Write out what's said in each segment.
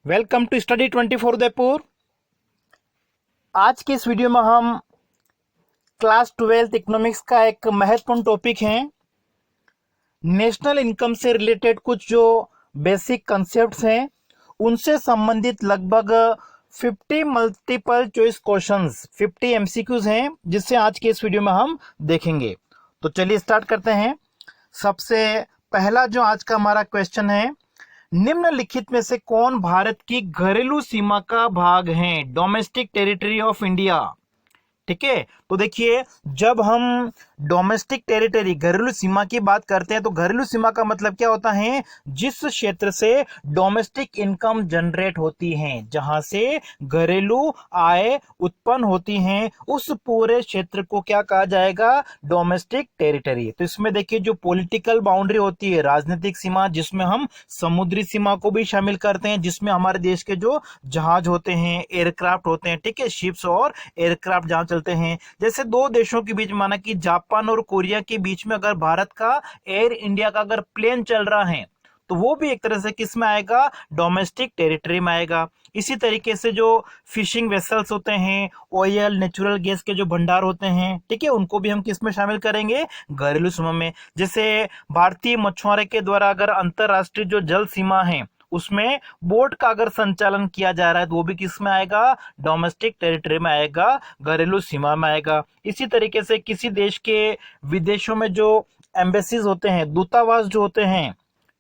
Welcome to study 24 Udaipur. आज के इस वीडियो में हम क्लास 12 इकोनॉमिक्स का एक महत्वपूर्ण टॉपिक है नेशनल इनकम से रिलेटेड कुछ जो बेसिक कंसेप्ट्स हैं उनसे संबंधित लगभग 50 मल्टीपल चॉइस क्वेश्चंस 50 एमसीक्यूज हैं जिससे आज के इस वीडियो में हम देखेंगे। तो चलिए स्टार्ट करते हैं। सबसे पहला जो आज का हमारा क्वेश्चन है, निम्नलिखित में से कौन भारत की घरेलू सीमा का भाग है? Domestic territory of India. ठीक है, तो देखिए जब हम डोमेस्टिक टेरिटरी घरेलू सीमा की बात करते हैं तो घरेलू सीमा का मतलब क्या होता है? जिस क्षेत्र से डोमेस्टिक इनकम जनरेट होती है, जहां से घरेलू आय उत्पन्न होती है, उस पूरे क्षेत्र को क्या कहा जाएगा? Domestic territory. तो इसमें देखिए जो पॉलिटिकल बाउंड्री होती है, राजनीतिक सीमा, जिसमें हम समुद्री सीमा को भी शामिल करते हैं, जिसमें हमारे देश के जो जहाज होते हैं, एयरक्राफ्ट होते हैं, ठीक है, शिप्स और एयरक्राफ्ट जहां चलते हैं। जैसे दो देशों के बीच, माना कि जापान और कोरिया के बीच में अगर भारत का एयर इंडिया का अगर प्लेन चल रहा है तो वो भी एक तरह से किस में आएगा? डोमेस्टिक टेरिटरी में आएगा। इसी तरीके से जो फिशिंग वेसल्स होते हैं, ऑयल नेचुरल गैस के जो भंडार होते हैं, ठीक है, उनको भी हम किस में शामिल करेंगे? घरेलू सीमा में। जैसे भारतीय मछुआरे के द्वारा अगर अंतरराष्ट्रीय जो जल सीमा है उसमें बोट का अगर संचालन किया जा रहा है तो वो भी किस में आएगा? डोमेस्टिक टेरिटरी में आएगा, घरेलू सीमा में आएगा। इसी तरीके से किसी देश के विदेशों में जो एम्बेसीज होते हैं, दूतावास जो होते हैं,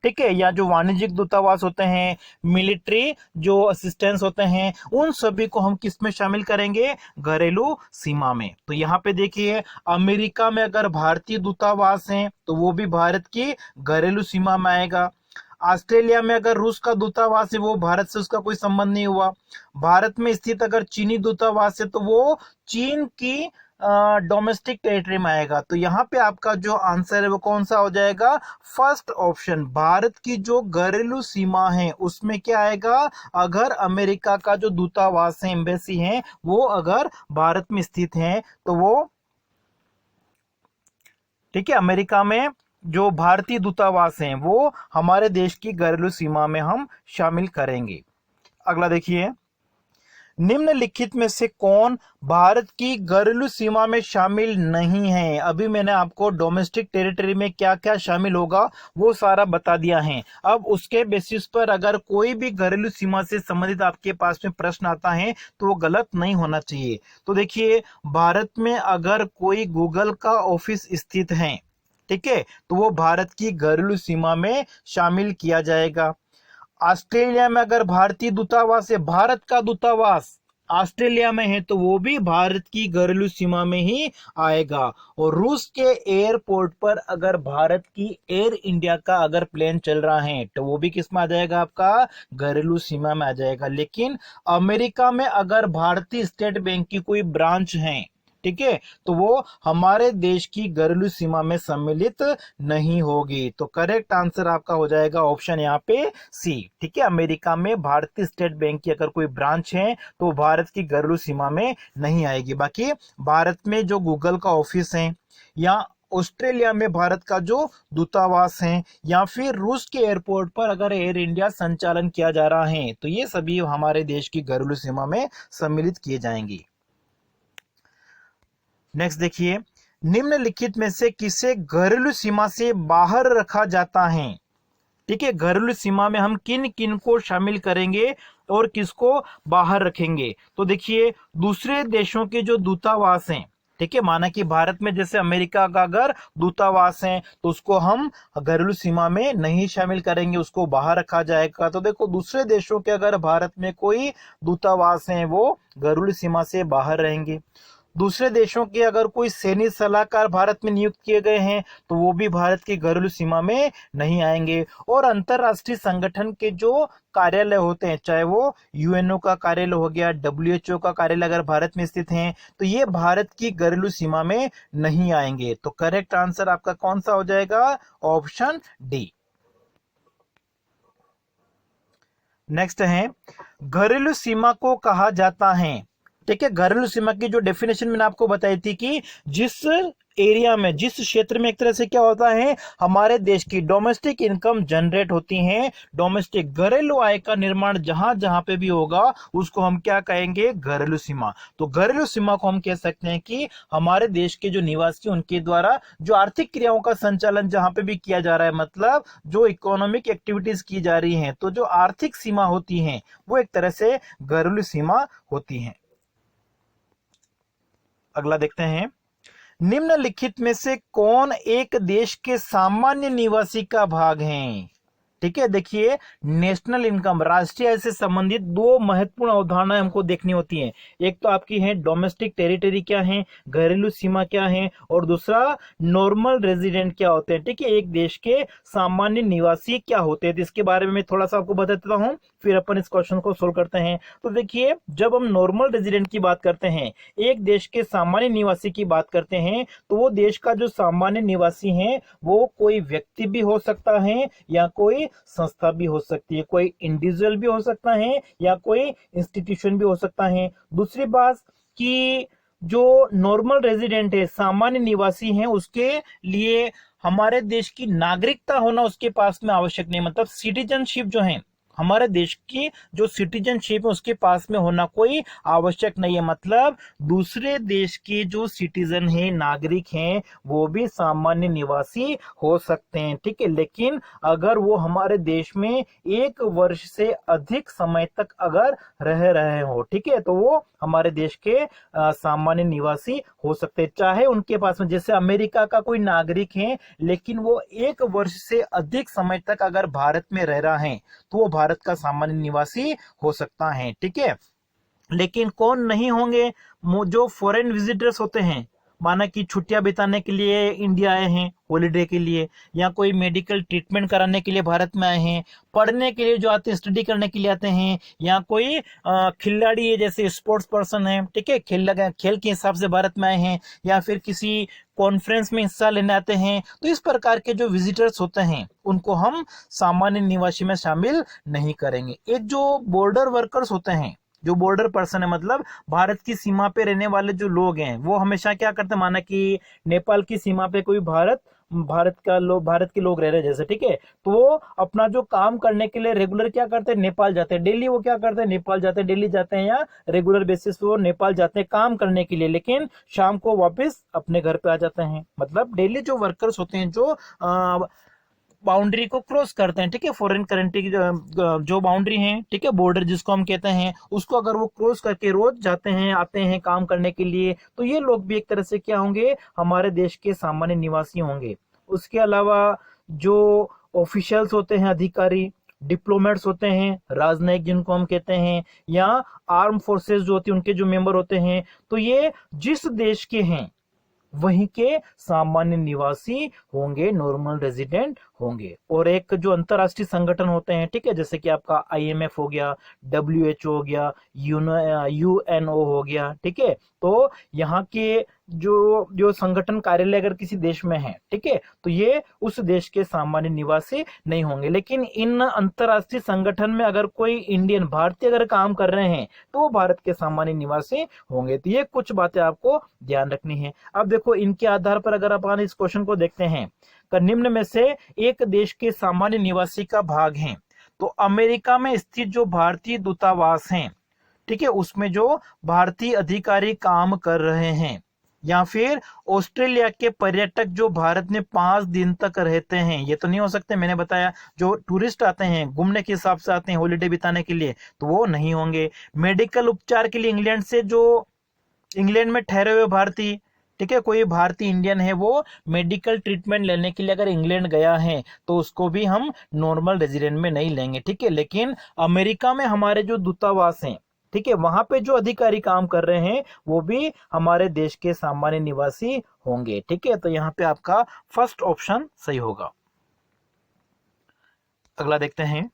ठीक है, या जो वाणिज्यिक दूतावास होते हैं, मिलिट्री जो असिस्टेंस होते हैं, उन सभी को हम किस में शामिल करेंगे? घरेलू सीमा में। तो यहाँ पे देखिए अमेरिका में अगर भारतीय दूतावास है तो वो भी भारत की घरेलू सीमा में आएगा। ऑस्ट्रेलिया में अगर रूस का दूतावास है वो भारत से उसका कोई संबंध नहीं हुआ। भारत में स्थित अगर चीनी दूतावास है तो वो चीन की डोमेस्टिक टेरिटरी में आएगा। तो यहाँ पे आपका जो आंसर है वो कौन सा हो जाएगा? First option. भारत की जो घरेलू सीमा है उसमें क्या आएगा? अगर अमेरिका का जो दूतावास है, एम्बेसी है, वो अगर भारत में स्थित है तो वो, ठीक है, अमेरिका में जो भारतीय दूतावास हैं वो हमारे देश की घरेलू सीमा में हम शामिल करेंगे। अगला देखिए, निम्नलिखित में से कौन भारत की घरेलू सीमा में शामिल नहीं है? अभी मैंने आपको डोमेस्टिक टेरिटरी में क्या क्या शामिल होगा वो सारा बता दिया है। अब उसके बेसिस पर अगर कोई भी घरेलू सीमा से संबंधित आपके पास में प्रश्न आता है तो वो गलत नहीं होना चाहिए। तो देखिए भारत में अगर कोई गूगल का ऑफिस स्थित है, ठीक है, तो वो भारत की घरेलू सीमा में शामिल किया जाएगा। ऑस्ट्रेलिया में अगर भारतीय दूतावास है, भारत का दूतावास ऑस्ट्रेलिया में है तो वो भी भारत की घरेलू सीमा में ही आएगा। और रूस के एयरपोर्ट पर अगर भारत की एयर इंडिया का अगर प्लेन चल रहा है तो वो भी किस में आ जाएगा? आपका घरेलू सीमा में आ जाएगा। लेकिन अमेरिका में अगर भारतीय स्टेट बैंक की कोई ब्रांच है, ठीक है, तो वो हमारे देश की घरेलू सीमा में सम्मिलित नहीं होगी। तो करेक्ट आंसर आपका हो जाएगा ऑप्शन यहाँ पे सी। ठीक है, अमेरिका में भारतीय स्टेट बैंक की अगर कोई ब्रांच है तो भारत की घरेलू सीमा में नहीं आएगी। बाकी भारत में जो गूगल का ऑफिस है, या ऑस्ट्रेलिया में भारत का जो दूतावास है, या फिर रूस के एयरपोर्ट पर अगर एयर इंडिया संचालन किया जा रहा है तो ये सभी हमारे देश की घरेलू सीमा में सम्मिलित किए जाएंगे। नेक्स्ट देखिए, निम्नलिखित में से किसे घरेलू सीमा से बाहर रखा जाता है? ठीक है, घरेलू सीमा में हम किन किन को शामिल करेंगे और किसको बाहर रखेंगे? तो देखिए दूसरे देशों के जो दूतावास हैं, ठीक है, माना कि भारत में जैसे अमेरिका का अगर दूतावास है तो उसको हम घरेलू सीमा में नहीं शामिल करेंगे, उसको बाहर रखा जाएगा। तो देखो दूसरे देशों के अगर भारत में कोई दूतावास है वो घरेलू सीमा से बाहर रहेंगे। दूसरे देशों के अगर कोई सैनिक सलाहकार भारत में नियुक्त किए गए हैं तो वो भी भारत की घरेलू सीमा में नहीं आएंगे। और अंतरराष्ट्रीय संगठन के जो कार्यालय होते हैं, चाहे वो यूएनओ का कार्यालय हो गया, डब्ल्यूएचओ का कार्यालय अगर भारत में स्थित हैं तो ये भारत की घरेलू सीमा में नहीं आएंगे। तो करेक्ट आंसर आपका कौन सा हो जाएगा? Option D. नेक्स्ट है, घरेलू सीमा को कहा जाता है, ठीक है, घरेलू सीमा की जो डेफिनेशन मैंने आपको बताई थी कि जिस एरिया में, जिस क्षेत्र में एक तरह से क्या होता है, हमारे देश की डोमेस्टिक इनकम जनरेट होती है, डोमेस्टिक घरेलू आय का निर्माण जहां जहां पे भी होगा उसको हम क्या कहेंगे, घरेलू सीमा। तो घरेलू सीमा को हम कह सकते हैं कि हमारे देश के जो निवासी उनके द्वारा जो आर्थिक क्रियाओं का संचालन जहां पे भी किया जा रहा है, मतलब जो इकोनॉमिक एक्टिविटीज की जा रही हैं, तो जो आर्थिक सीमा होती है वो एक तरह से घरेलू सीमा होती है। अगला देखते हैं, निम्नलिखित में से कौन एक देश के सामान्य निवासी का भाग है। ठीक है, देखिए नेशनल इनकम, राष्ट्रीय आय से संबंधित दो महत्वपूर्ण अवधारणाएं हमको देखनी होती हैं। एक तो आपकी है डोमेस्टिक टेरिटरी क्या है, घरेलू सीमा क्या है, और दूसरा नॉर्मल रेजिडेंट क्या होते हैं। ठीक है, एक देश के सामान्य निवासी क्या होते हैं, तो इसके बारे में मैं थोड़ा सा आपको बता देता हूं, फिर अपन इस क्वेश्चन को सोल्व करते हैं। तो देखिए, जब हम नॉर्मल रेजिडेंट की बात करते हैं, एक देश के सामान्य निवासी की बात करते हैं, तो वो देश का जो सामान्य निवासी है वो कोई व्यक्ति भी हो सकता है या कोई संस्था भी हो सकती है, कोई इंडिविजुअल भी हो सकता है या कोई इंस्टीट्यूशन भी हो सकता है। दूसरी बात कि जो नॉर्मल रेजिडेंट है, सामान्य निवासी है, उसके लिए हमारे देश की नागरिकता होना उसके पास में आवश्यक नहीं, मतलब सिटीजनशिप जो है, हमारे देश की जो सिटीजनशिप है उसके पास में होना कोई आवश्यक नहीं है। मतलब दूसरे देश के जो सिटीजन है, नागरिक हैं, वो भी सामान्य निवासी हो सकते हैं। ठीक है, लेकिन अगर वो हमारे देश में 1 वर्ष से अधिक समय तक अगर रह रहे हो, ठीक है, तो वो हमारे देश के सामान्य निवासी हो सकते हैं। चाहे उनके पास में, जैसे अमेरिका का कोई नागरिक है लेकिन वो 1 वर्ष से अधिक समय तक अगर भारत में रह रहा है तो वो भारत का सामान्य निवासी हो सकता है। ठीक है, लेकिन कौन नहीं होंगे, जो फॉरेन विजिटर्स होते हैं, माना कि छुट्टियां बिताने के लिए इंडिया आए हैं हॉलीडे के लिए, या कोई मेडिकल ट्रीटमेंट कराने के लिए भारत में आए हैं, पढ़ने के लिए जो आते हैं, स्टडी करने के लिए आते हैं, या कोई खिलाड़ी है जैसे स्पोर्ट्स पर्सन है, ठीक है, खेल के हिसाब से भारत में आए हैं, या फिर किसी कॉन्फ्रेंस में हिस्सा लेने आते हैं, तो इस प्रकार के जो विजिटर्स होते हैं उनको हम सामान्य निवासी में शामिल नहीं करेंगे। एक जो बॉर्डर वर्कर्स होते हैं, जो बॉर्डर पर्सन है, मतलब भारत की सीमा पे रहने वाले जो लोग हैं, वो हमेशा क्या करते हैं, माना कि नेपाल की सीमा पे कोई भारत के लोग रह रहे हैं जैसे, ठीक है, तो वो अपना जो काम करने के लिए रेगुलर क्या करते हैं, नेपाल जाते हैं। डेली वो क्या करते हैं, नेपाल जाते हैं, दिल्ली जाते हैं, या रेगुलर बेसिस पे वो नेपाल जाते हैं काम करने के लिए, लेकिन शाम को वापस अपने घर पे आ जाते हैं। मतलब डेली जो वर्कर्स होते हैं, जो बाउंड्री को क्रॉस करते हैं, ठीक है, फॉरेन करेंसी की जो बाउंड्री है, ठीक है, बॉर्डर जिसको हम कहते हैं, उसको अगर वो क्रॉस करके रोज जाते हैं, आते हैं काम करने के लिए, तो ये लोग भी एक तरह से क्या होंगे, हमारे देश के सामान्य निवासी होंगे। उसके अलावा जो ऑफिशियल्स होते हैं, अधिकारी, डिप्लोमेट्स होते हैं, राजनयिक जिनको हम कहते हैं, या आर्म फोर्सेस जो होती है उनके जो मेंबर होते हैं, तो ये जिस देश के हैं वहीं के सामान्य निवासी होंगे, नॉर्मल रेजिडेंट होंगे। और एक जो अंतरराष्ट्रीय संगठन होते हैं, ठीक है, जैसे कि आपका IMF हो गया, WHO हो गया, UNO हो गया, ठीक है, तो यहाँ के जो जो संगठन कार्यालय अगर किसी देश में है, ठीक है, तो ये उस देश के सामान्य निवासी नहीं होंगे। लेकिन इन अंतरराष्ट्रीय संगठन में अगर कोई इंडियन, भारतीय अगर काम कर रहे हैं तो वो भारत के सामान्य निवासी होंगे। तो ये कुछ बातें आपको ध्यान रखनी है। अब देखो, इनके आधार पर अगर अपन इस क्वेश्चन को देखते हैं, निम्न में से एक देश के सामान्य निवासी का भाग है, तो अमेरिका में स्थित जो भारतीय दूतावास हैं, ठीक है, उसमें जो भारतीय अधिकारी काम कर रहे हैं, या फिर ऑस्ट्रेलिया के पर्यटक जो भारत में 5 दिन तक रहते हैं, ये तो नहीं हो सकते, मैंने बताया जो टूरिस्ट आते हैं घूमने के हिसाब से आते हैं हॉलीडे बिताने के लिए, तो वो नहीं होंगे। मेडिकल उपचार के लिए इंग्लैंड से जो इंग्लैंड में ठहरे हुए भारतीय, ठीक है, कोई भारतीय इंडियन है वो मेडिकल ट्रीटमेंट लेने के लिए अगर इंग्लैंड गया है तो उसको भी हम नॉर्मल रेजिडेंट में नहीं लेंगे, ठीक है। लेकिन अमेरिका में हमारे जो दूतावास हैं, ठीक है, वहां पे जो अधिकारी काम कर रहे हैं वो भी हमारे देश के सामान्य निवासी होंगे, ठीक है। तो यहाँ पे आपका फर्स्ट ऑप्शन सही होगा। अगला देखते हैं,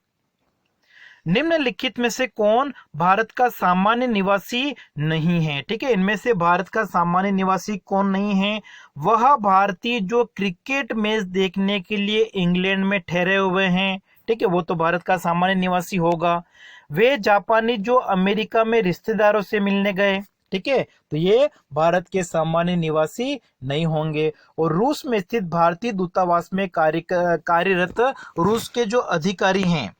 निम्नलिखित में से कौन भारत का सामान्य निवासी नहीं है, ठीक है। इनमें से भारत का सामान्य निवासी कौन नहीं है, वह भारतीय जो क्रिकेट मैच देखने के लिए इंग्लैंड में ठहरे हुए हैं, ठीक है, वो तो भारत का सामान्य निवासी होगा। वे जापानी जो अमेरिका में रिश्तेदारों से मिलने गए, ठीक है, तो ये भारत के सामान्य निवासी नहीं होंगे। और रूस में स्थित भारतीय दूतावास में कार्यरत रूस के जो अधिकारी हैं,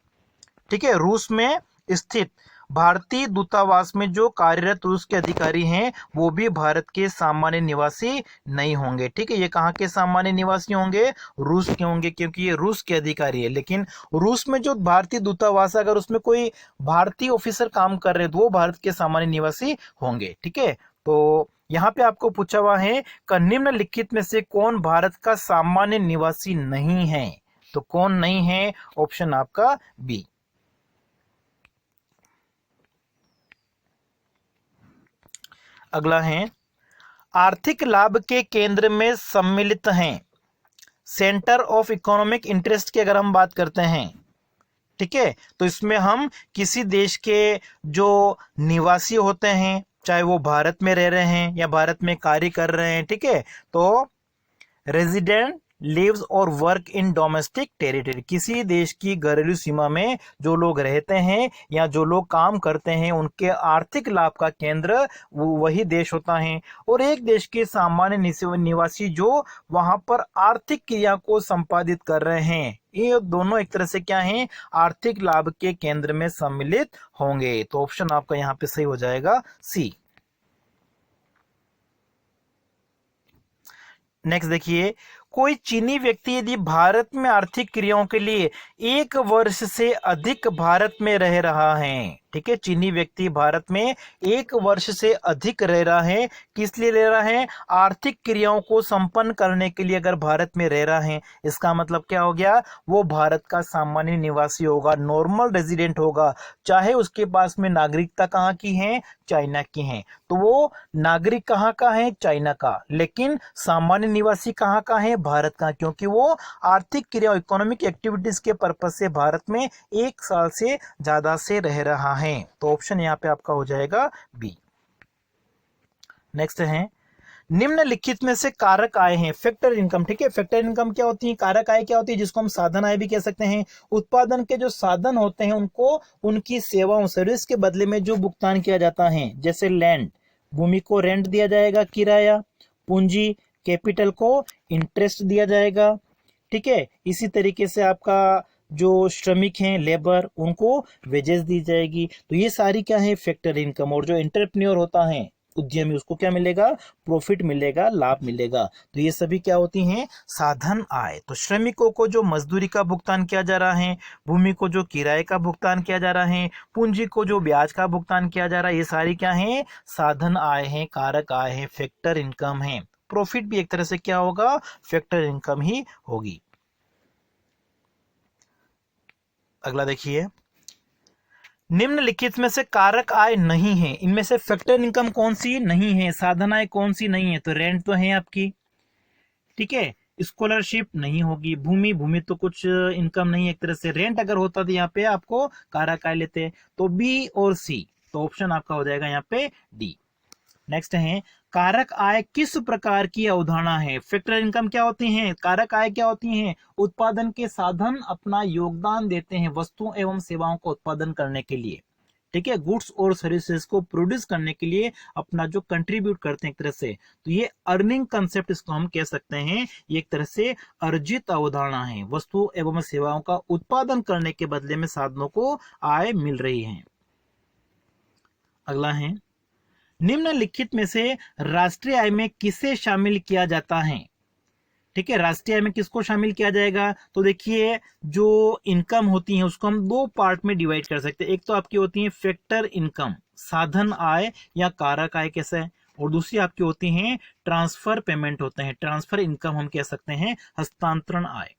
ठीक है, रूस में स्थित भारतीय दूतावास में जो कार्यरत रूस के अधिकारी हैं वो भी भारत के सामान्य निवासी नहीं होंगे। ठीक है, ये कहाँ के सामान्य निवासी होंगे? रूस के होंगे, क्योंकि ये रूस के अधिकारी है। लेकिन रूस में जो भारतीय दूतावास है, अगर उसमें कोई भारतीय ऑफिसर काम कर रहे हैं तो वो भारत के सामान्य निवासी होंगे। ठीक है, तो यहाँ पे आपको पूछा हुआ है कि निम्नलिखित में से कौन भारत का सामान्य निवासी नहीं है? तो कौन नहीं है? ऑप्शन आपका बी। अगला है, आर्थिक लाभ के केंद्र में सम्मिलित हैं। सेंटर ऑफ इकोनॉमिक इंटरेस्ट की अगर हम बात करते हैं, ठीक है, तो इसमें हम किसी देश के जो निवासी होते हैं, चाहे वो भारत में रह रहे हैं या भारत में कार्य कर रहे हैं, ठीक है, तो रेजिडेंट लिव्स और वर्क इन डोमेस्टिक टेरिटरी, किसी देश की घरेलू सीमा में जो लोग रहते हैं या जो लोग काम करते हैं उनके आर्थिक लाभ का केंद्र वही देश होता है। और एक देश के सामान्य निवासी जो वहां पर आर्थिक क्रिया को संपादित कर रहे हैं, ये दोनों एक तरह से क्या हैं? आर्थिक लाभ के केंद्र में सम्मिलित होंगे। तो ऑप्शन आपका यहाँ पे सही हो जाएगा सी। नेक्स्ट देखिए, कोई चीनी व्यक्ति यदि भारत में आर्थिक क्रियाओं के लिए 1 वर्ष से अधिक भारत में रह रहा है, ठीक है, चीनी व्यक्ति भारत में 1 वर्ष से अधिक रह रहा है, किस लिए रह रहा है? आर्थिक क्रियाओं को संपन्न करने के लिए अगर भारत में रह रहा है, इसका मतलब क्या हो गया? वो भारत का सामान्य निवासी होगा, नॉर्मल रेजिडेंट होगा, चाहे उसके पास में नागरिकता कहाँ की है? चाइना की है। तो वो नागरिक कहाँ का है? चाइना का, लेकिन सामान्य निवासी कहाँ का है? भारत का, क्योंकि वो आर्थिक क्रिया इकोनॉमिक एक्टिविटीज के पर्पज से भारत में 1 साल से ज्यादा से रह रहा है। तो ऑप्शन यहाँ पे आपका हो जाएगा बी। नेक्स्ट है, निम्नलिखित में से कारक आय हैं। फैक्टर इनकम, ठीक है, फैक्टर इनकम क्या होती है? कारक आय क्या होती है? जिसको हम साधन आय भी कह सकते हैं। उत्पादन के जो साधन होते हैं उनको उनकी सेवाओं सर्विस के बदले में जो भुगतान किया जाता है, जैसे लैंड, भूमि को रेंट दिया जाएगा, किराया, पूंजी कैपिटल को इंटरेस्ट दिया जाएगा, ठीक है, इसी तरीके से आपका जो श्रमिक हैं लेबर उनको वेजेस दी जाएगी। तो ये सारी क्या है? Factor income. और जो एंटरप्रेन्योर होता है उद्यमी, उसको क्या मिलेगा? प्रॉफिट मिलेगा, लाभ मिलेगा। तो ये सभी क्या होती हैं? साधन आय। तो श्रमिकों को जो मजदूरी का भुगतान किया जा रहा है, भूमि को जो किराए का भुगतान किया जा रहा है, पूंजी को जो ब्याज का भुगतान किया जा रहा है, ये सारी क्या है? साधन आय है, कारक आय है, फैक्टर इनकम है। प्रॉफिट भी एक तरह से क्या होगा? फैक्टर इनकम ही होगी। अगला देखिए, निम्नलिखित में से कारक आय नहीं है, इनमें से फैक्टर इनकम कौन सी नहीं है? साधन आय कौन सी नहीं है? तो रेंट तो है आपकी, ठीक है, स्कॉलरशिप नहीं होगी, भूमि भूमि तो कुछ इनकम नहीं है एक तरह से। रेंट अगर होता तो यहाँ पे आपको कारक आय लेते। तो बी और सी, तो ऑप्शन आपका हो जाएगा यहाँ पे डी। नेक्स्ट है, कारक आय किस प्रकार की अवधारणा है? फैक्टर इनकम क्या होती है? कारक आय क्या होती है? उत्पादन के साधन अपना योगदान देते हैं वस्तुओं एवं सेवाओं का उत्पादन करने के लिए, ठीक है, गुड्स और सर्विसेज को प्रोड्यूस करने के लिए अपना जो कंट्रीब्यूट करते हैं एक तरह से। तो ये अर्निंग कंसेप्ट इसको हम कह सकते हैं, ये एक तरह से अर्जित अवधारणा है, वस्तु एवं सेवाओं का उत्पादन करने के बदले में साधनों को आय मिल रही है। अगला है, निम्नलिखित में से राष्ट्रीय आय में किसे शामिल किया जाता है? ठीक है, राष्ट्रीय आय में किसको शामिल किया जाएगा? तो देखिए, जो इनकम होती है उसको हम 2 पार्ट में डिवाइड कर सकते हैं। एक तो आपकी होती है फैक्टर इनकम, साधन आय या कारक आय कैसे है, और दूसरी आपकी होती है ट्रांसफर पेमेंट होते हैं, ट्रांसफर इनकम हम कह सकते हैं, हस्तांतरण आय।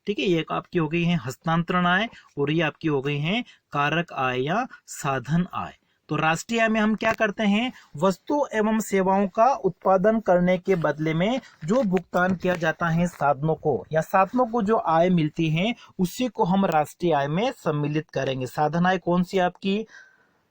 ठीक है, ये आपकी हो गई है हस्तांतरण आय और ये आपकी हो गई है कारक आय या साधन आय। तो राष्ट्रीय आय में हम क्या करते हैं? वस्तु एवं सेवाओं का उत्पादन करने के बदले में जो भुगतान किया जाता है साधनों को, या साधनों को जो आय मिलती है उसी को हम राष्ट्रीय आय में सम्मिलित करेंगे। साधन आय कौन सी आपकी?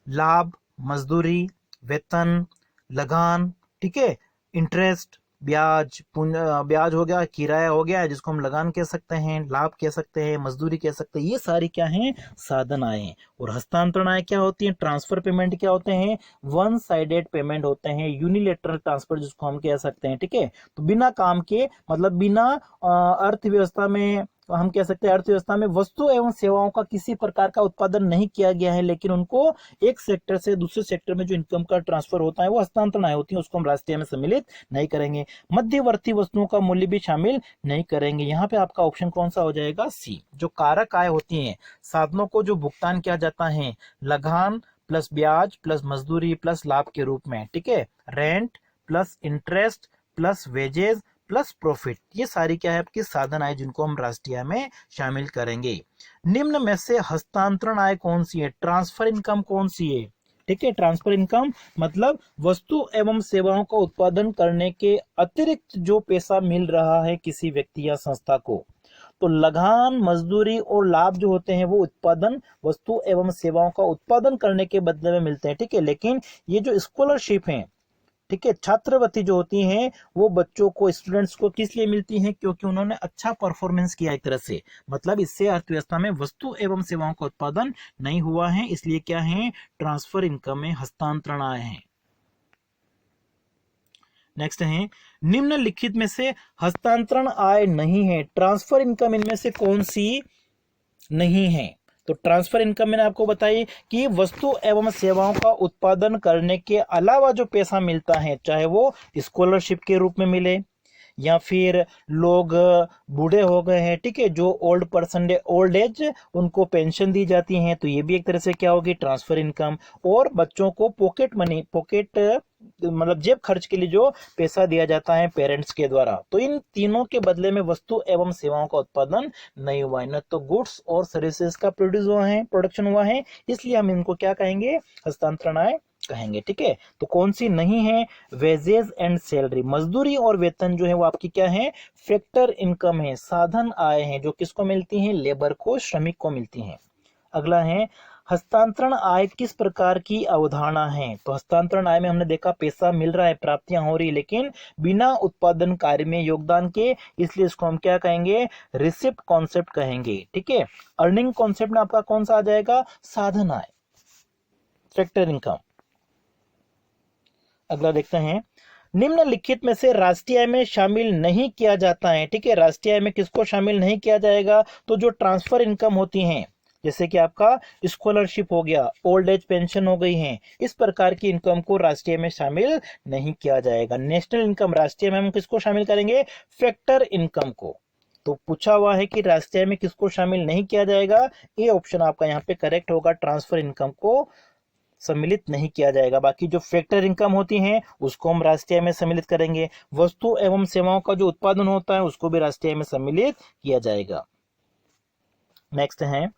लाभ, मजदूरी, वेतन, लगान, ठीक है, इंटरेस्ट, ब्याज हो गया, किराया हो गया जिसको हम लगान कह सकते हैं, लाभ कह सकते हैं, मजदूरी कह सकते हैं, ये सारी क्या हैं, साधन आय हैं। और हस्तांतरण आय क्या होती है, ट्रांसफर पेमेंट क्या होते हैं, वन साइडेड पेमेंट होते हैं, यूनिलेटरल ट्रांसफर जिसको हम कह सकते हैं। ठीक है, तो बिना काम के मतलब बिना अर्थव्यवस्था में हम कह सकते हैं अर्थव्यवस्था में वस्तु एवं सेवाओं का किसी प्रकार का उत्पादन नहीं किया गया है, लेकिन उनको एक सेक्टर से दूसरे सेक्टर में जो इनकम का ट्रांसफर होता है वो हस्तांतरण आय होती है, उसको हम राष्ट्रीय में सम्मिलित नहीं करेंगे। मध्यवर्ती वस्तुओं का मूल्य भी शामिल नहीं करेंगे। यहाँ पे आपका ऑप्शन कौन सा हो जाएगा, सी। जो कारक आय होती है, साधनों को जो भुगतान किया जाता है लगान प्लस ब्याज प्लस मजदूरी प्लस लाभ के रूप में, ठीक है, rent plus interest plus wages plus profit, ये सारी क्या है आपकी साधन आय जिनको हम राष्ट्रीय आय में शामिल करेंगे। निम्न में से हस्तांतरण आय कौन सी है, ट्रांसफर इनकम कौन सी है। ठीक है, ट्रांसफर इनकम मतलब वस्तु एवं सेवाओं का उत्पादन करने के अतिरिक्त जो पैसा मिल रहा है किसी व्यक्ति या संस्था को। तो लगान, मजदूरी और लाभ जो होते हैं वो उत्पादन वस्तु एवं सेवाओं का उत्पादन करने के बदले में मिलते हैं। ठीक है, लेकिन ये जो स्कॉलरशिप है, ठीक है, छात्रवृत्ति जो होती हैं वो बच्चों को, स्टूडेंट्स को किस लिए मिलती हैं, क्योंकि उन्होंने अच्छा परफॉर्मेंस किया एक तरह से, मतलब इससे अर्थव्यवस्था में वस्तु एवं सेवाओं का उत्पादन नहीं हुआ है, इसलिए क्या है, ट्रांसफर इनकम में हस्तांतरण आए हैं। नेक्स्ट है, निम्नलिखित में से हस्तांतरण आय नहीं है, ट्रांसफर इनकम इनमें से कौन सी नहीं है। तो ट्रांसफर इनकम मैंने आपको बताई कि वस्तु एवं सेवाओं का उत्पादन करने के अलावा जो पैसा मिलता है, चाहे वो स्कॉलरशिप के रूप में मिले या फिर लोग बूढ़े हो गए हैं, ठीक है, जो ओल्ड एज उनको पेंशन दी जाती है, तो ये भी एक तरह से क्या होगी, ट्रांसफर इनकम। और बच्चों को पॉकेट मनी, मतलब जेब खर्च के लिए जो पैसा दिया जाता है पेरेंट्स के द्वारा, तो इन तीनों के बदले में वस्तु एवं सेवाओं का उत्पादन नहीं हुआ है, न तो गुड्स और सर्विसेज का प्रोडक्शन हुआ है, इसलिए हम इनको क्या कहेंगे, हस्तांतरण आय कहेंगे। ठीक है, तो कौन सी नहीं है, वेजेस एंड सैलरी, मजदूरी और वेतन जो है वो आपकी क्या है, फैक्टर इनकम है, साधन आय है, जो किसको मिलती है, लेबर को, श्रमिक को मिलती है। अगला है, हस्तांतरण आय किस प्रकार की अवधारणा है। तो हस्तांतरण आय में हमने देखा पैसा मिल रहा है, प्राप्तियां हो रही है, लेकिन बिना उत्पादन कार्य में योगदान के, इसलिए इसको हम क्या कहेंगे, रिसिप्ट कॉन्सेप्ट कहेंगे। ठीक है, अर्निंग कॉन्सेप्ट में आपका कौन सा आ जाएगा, साधन आय, फैक्टर इनकम। अगला देखते हैं, निम्नलिखित में से राष्ट्रीय आय में शामिल नहीं किया जाता है। ठीक है, राष्ट्रीय आय में किसको शामिल नहीं किया जाएगा, तो जो ट्रांसफर इनकम होती हैं, जैसे कि आपका स्कॉलरशिप हो गया, ओल्ड एज पेंशन हो गई है, इस प्रकार की इनकम को राष्ट्रीय में शामिल नहीं किया जाएगा। नेशनल इनकम, राष्ट्रीय में हम किसको शामिल करेंगे, फैक्टर इनकम को। तो पूछा हुआ है कि राष्ट्रीय में किसको शामिल नहीं किया जाएगा, ये ऑप्शन आपका यहाँ पे करेक्ट होगा, ट्रांसफर इनकम को सम्मिलित नहीं किया जाएगा। बाकी जो फैक्टर इनकम होती हैं उसको हम राष्ट्रीय में सम्मिलित करेंगे, वस्तु एवं सेवाओं का जो उत्पादन होता है उसको भी राष्ट्रीय में सम्मिलित किया जाएगा। नेक्स्ट है,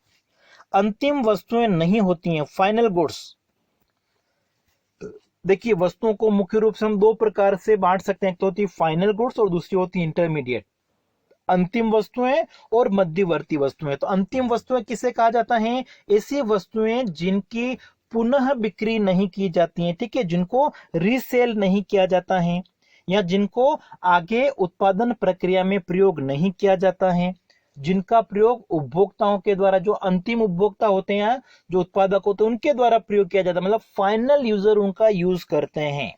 अंतिम वस्तुएं नहीं होती हैं, फाइनल गुड्स। देखिए, वस्तुओं को मुख्य रूप से हम दो प्रकार से बांट सकते हैं, एक तो होती है फाइनल गुड्स और दूसरी होती है इंटरमीडिएट, अंतिम वस्तुएं और मध्यवर्ती वस्तुएं। तो अंतिम वस्तुएं किसे कहा जाता है, ऐसी वस्तुएं जिनकी पुनः बिक्री नहीं की जाती है, ठीक है, जिनको रीसेल नहीं किया जाता है या जिनको आगे उत्पादन प्रक्रिया में प्रयोग नहीं किया जाता है, जिनका प्रयोग उपभोक्ताओं के द्वारा, जो अंतिम उपभोक्ता होते हैं, जो उत्पादक होते हैं, उनके द्वारा प्रयोग किया जाता है, मतलब फाइनल यूजर उनका यूज करते हैं।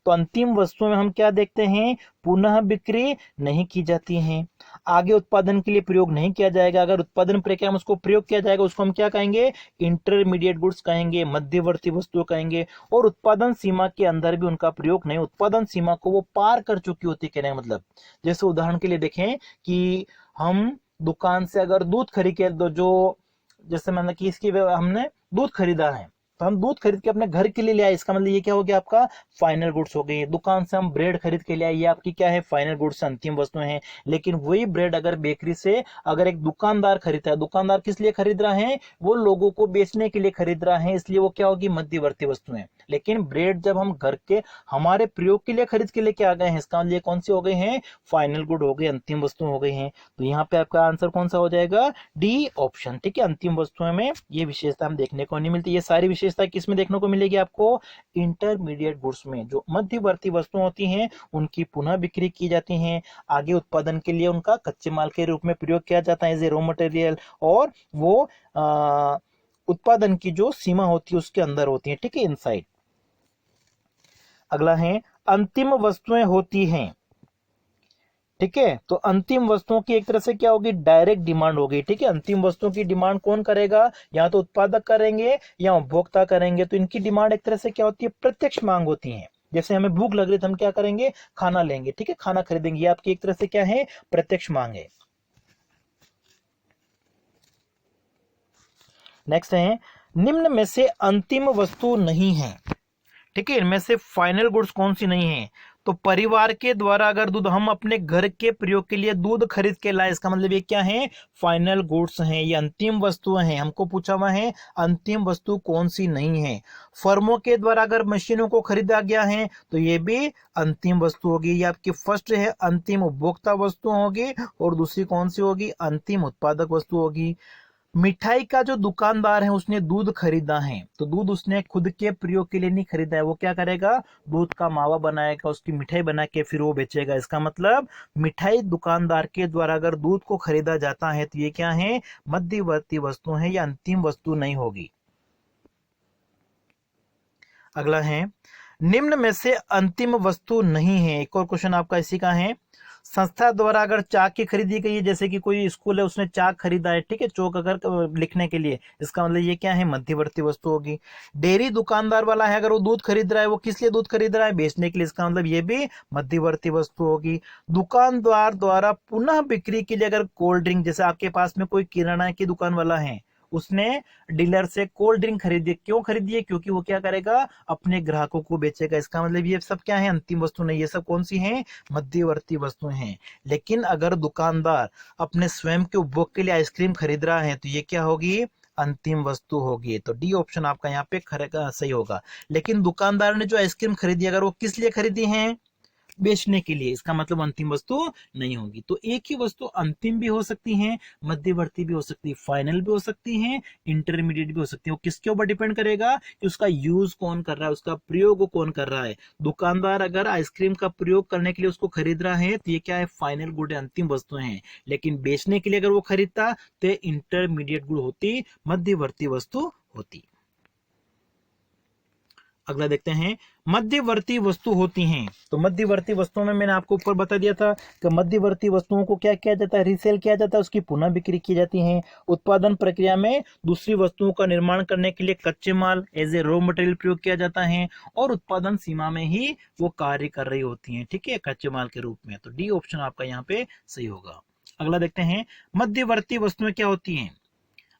तो अंतिम वस्तुओं में हम क्या देखते हैं, पुनः बिक्री नहीं की जाती है, आगे उत्पादन के लिए प्रयोग नहीं किया जाएगा, अगर उत्पादन प्रक्रिया में उसको प्रयोग किया जाएगा उसको हम क्या कहेंगे, इंटरमीडिएट गुड्स कहेंगे, मध्यवर्ती वस्तु कहेंगे, और उत्पादन सीमा के अंदर भी उनका प्रयोग नहीं, उत्पादन सीमा को वो पार कर चुकी होती है, कहने का मतलब, जैसे उदाहरण के लिए देखें कि हम दुकान से अगर दूध खरीद के जो, जैसे मतलब कि इसकी हमने दूध खरीदा है, तो हम दूध खरीद के अपने घर के लिए ले आए, इसका मतलब ये क्या हो गया, आपका फाइनल गुड्स हो गई। दुकान से हम ब्रेड खरीद के ले आए, ये आपकी क्या है, फाइनल गुड्स, अंतिम वस्तुएं हैं। लेकिन वही ब्रेड अगर बेकरी से अगर एक दुकानदार खरीदता है, दुकानदार किस लिए खरीद रहा है, वो लोगों को बेचने के लिए खरीद रहा है, इसलिए वो क्या होगी, मध्यवर्ती वस्तुएं। लेकिन ब्रेड जब हम घर के हमारे प्रयोग के लिए खरीद के लेके आ गए हैं, इसका मतलब कौन सी हो गई हैं, फाइनल गुड हो गई, अंतिम वस्तु हो गई हैं। तो यहाँ पे आपका आंसर कौन सा हो जाएगा, डी ऑप्शन। ठीक है, अंतिम वस्तुओं में ये विशेषता हम देखने को नहीं मिलती, ये सारी विशेषता विशेषता किसमें देखने को मिलेगी आपको? इंटरमीडिएट गुड्स में। जो मध्यवर्ती वस्तुएं होती हैं उनकी पुनः बिक्री की जाती हैं, आगे उत्पादन के लिए उनका कच्चे माल के रूप में प्रयोग किया जाता है एज ए रॉ मटेरियल, और वो उत्पादन की जो सीमा होती है उसके अंदर होती है, ठीक है, इनसाइड। अगला है अंतिम वस्तुएं होती हैं, ठीक है। तो अंतिम वस्तुओं की एक तरह से क्या होगी? डायरेक्ट डिमांड होगी, ठीक है। अंतिम वस्तुओं की डिमांड कौन करेगा? या तो उत्पादक करेंगे या उपभोक्ता करेंगे। तो इनकी डिमांड एक तरह से क्या होती है? प्रत्यक्ष मांग होती है। जैसे हमें भूख लग रही है तो हम क्या करेंगे? खाना लेंगे, ठीक है, खाना खरीदेंगे। ये आपकी एक तरह से क्या है? प्रत्यक्ष मांग है। नेक्स्ट है निम्न में से अंतिम वस्तु नहीं है, ठीक है। इनमें से फाइनल गुड्स कौन सी नहीं है? तो परिवार के द्वारा अगर दूध, हम अपने घर के प्रयोग के लिए दूध खरीद के लाए, इसका मतलब ये क्या है? फाइनल गुड्स हैं, ये अंतिम वस्तुएं हैं। हमको पूछा हुआ है अंतिम वस्तु कौन सी नहीं है। फर्मों के द्वारा अगर मशीनों को खरीदा गया है तो ये भी अंतिम वस्तु होगी। ये आपकी फर्स्ट है अंतिम उपभोक्ता वस्तु होगी, और दूसरी कौन सी होगी? अंतिम उत्पादक वस्तु होगी। मिठाई का जो दुकानदार है उसने दूध खरीदा है, तो दूध उसने खुद के प्रयोग के लिए नहीं खरीदा है। वो क्या करेगा? दूध का मावा बनाएगा, उसकी मिठाई बना के फिर वो बेचेगा। इसका मतलब मिठाई दुकानदार के द्वारा अगर दूध को खरीदा जाता है तो ये क्या है? मध्यवर्ती वस्तु है, या अंतिम वस्तु नहीं होगी। अगला है निम्न में से अंतिम वस्तु नहीं है। एक और क्वेश्चन आपका इसी का है। संस्था द्वारा अगर चाक की खरीदी गई है, जैसे कि कोई स्कूल है उसने चाक खरीदा है, ठीक है, चौक अगर लिखने के लिए, इसका मतलब ये क्या है? मध्यवर्ती वस्तु होगी। डेयरी दुकानदार वाला है, अगर वो दूध खरीद रहा है, वो किस लिए दूध खरीद रहा है? बेचने के लिए, इसका मतलब ये भी मध्यवर्ती वस्तु होगी। दुकानदार द्वारा पुनः बिक्री के लिए अगर कोल्ड ड्रिंक, जैसे आपके पास में कोई किराना की दुकान वाला है, उसने डीलर से कोल्ड ड्रिंक खरीदी, क्यों खरीदी है? क्योंकि वो क्या करेगा? अपने ग्राहकों को बेचेगा। इसका मतलब ये सब क्या है? अंतिम वस्तु नहीं। ये सब कौन सी हैं? मध्यवर्ती वस्तुएं हैं। लेकिन अगर दुकानदार अपने स्वयं के उपभोग के लिए आइसक्रीम खरीद रहा है तो ये क्या होगी? अंतिम वस्तु होगी। तो डी ऑप्शन आपका यहाँ पे सही होगा। लेकिन दुकानदार ने जो आइसक्रीम खरीदी, अगर वो किस लिए खरीदी है? बेचने के लिए, इसका मतलब अंतिम वस्तु नहीं होगी। तो एक ही वस्तु अंतिम भी हो सकती है, मध्यवर्ती भी हो सकती है, फाइनल भी हो सकती है, इंटरमीडिएट भी हो सकती है। वो किसके ऊपर डिपेंड करेगा कि उसका यूज कौन कर रहा है, उसका प्रयोग कौन कर रहा है। दुकानदार अगर आइसक्रीम का प्रयोग करने के लिए उसको खरीद रहा है तो ये क्या है? फाइनल गुड है, अंतिम वस्तुएं हैं। लेकिन बेचने के लिए अगर वो खरीदता तो इंटरमीडिएट गुड होती, मध्यवर्ती वस्तु होती। अगला देखते हैं मध्यवर्ती वस्तु होती हैं। तो मध्यवर्ती वस्तुओं में मैंने आपको ऊपर बता दिया था कि मध्यवर्ती वस्तुओं को क्या किया जाता है? रीसेल किया जाता है, उसकी पुनः बिक्री की जाती है। उत्पादन प्रक्रिया में दूसरी वस्तुओं का निर्माण करने के लिए कच्चे माल एज ए रॉ मटेरियल प्रयोग किया जाता है, और उत्पादन सीमा में ही वो कार्य कर रही होती है, ठीक है, कच्चे माल के रूप में। तो डी ऑप्शन आपका यहाँ पे सही होगा। अगला देखते हैं मध्यवर्ती वस्तुएं क्या होती हैं।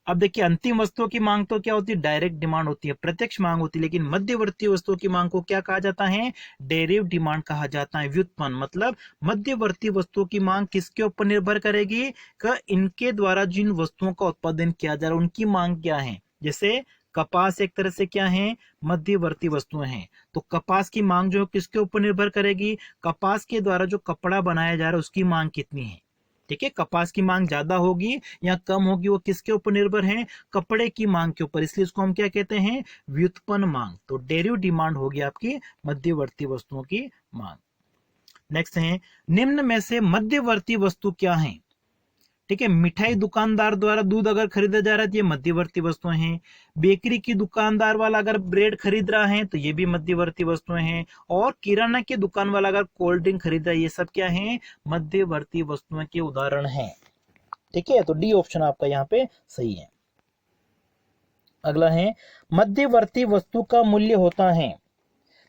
अब देखिए अंतिम वस्तुओं की मांग तो क्या होती है? डायरेक्ट डिमांड होती है, प्रत्यक्ष मांग होती है। लेकिन मध्यवर्ती वस्तुओं की मांग को क्या कहा जाता है? डेरिव डिमांड कहा जाता है। व्युत्पन्न मतलब मध्यवर्ती वस्तुओं की मांग किसके ऊपर निर्भर करेगी? कि इनके द्वारा जिन वस्तुओं का उत्पादन किया जा रहा है उनकी मांग क्या है। जैसे कपास एक तरह से क्या है? मध्यवर्ती वस्तुएं हैं। तो कपास की मांग जो किसके ऊपर निर्भर करेगी? कपास के द्वारा जो कपड़ा बनाया जा रहा है उसकी मांग कितनी है, ठीक है। कपास की मांग ज्यादा होगी या कम होगी, वो किसके ऊपर निर्भर है? कपड़े की मांग के ऊपर। इसलिए इसको हम क्या कहते हैं? व्युत्पन्न मांग। तो डेरिव डिमांड होगी आपकी मध्यवर्ती वस्तुओं की मांग। नेक्स्ट है निम्न में से मध्यवर्ती वस्तु क्या है? ठीक है, मिठाई दुकानदार द्वारा दूध अगर खरीदा जा रहा है तो ये मध्यवर्ती वस्तुएं हैं। बेकरी की दुकानदार वाला अगर ब्रेड खरीद रहा है तो ये भी मध्यवर्ती वस्तुएं हैं। और किराना की दुकान वाला अगर कोल्ड ड्रिंक खरीद रहा है, ये सब क्या है? मध्यवर्ती वस्तुओं के उदाहरण हैं, ठीक है। तो डी ऑप्शन आपका यहाँ पे सही है। अगला है मध्यवर्ती वस्तु का मूल्य होता है।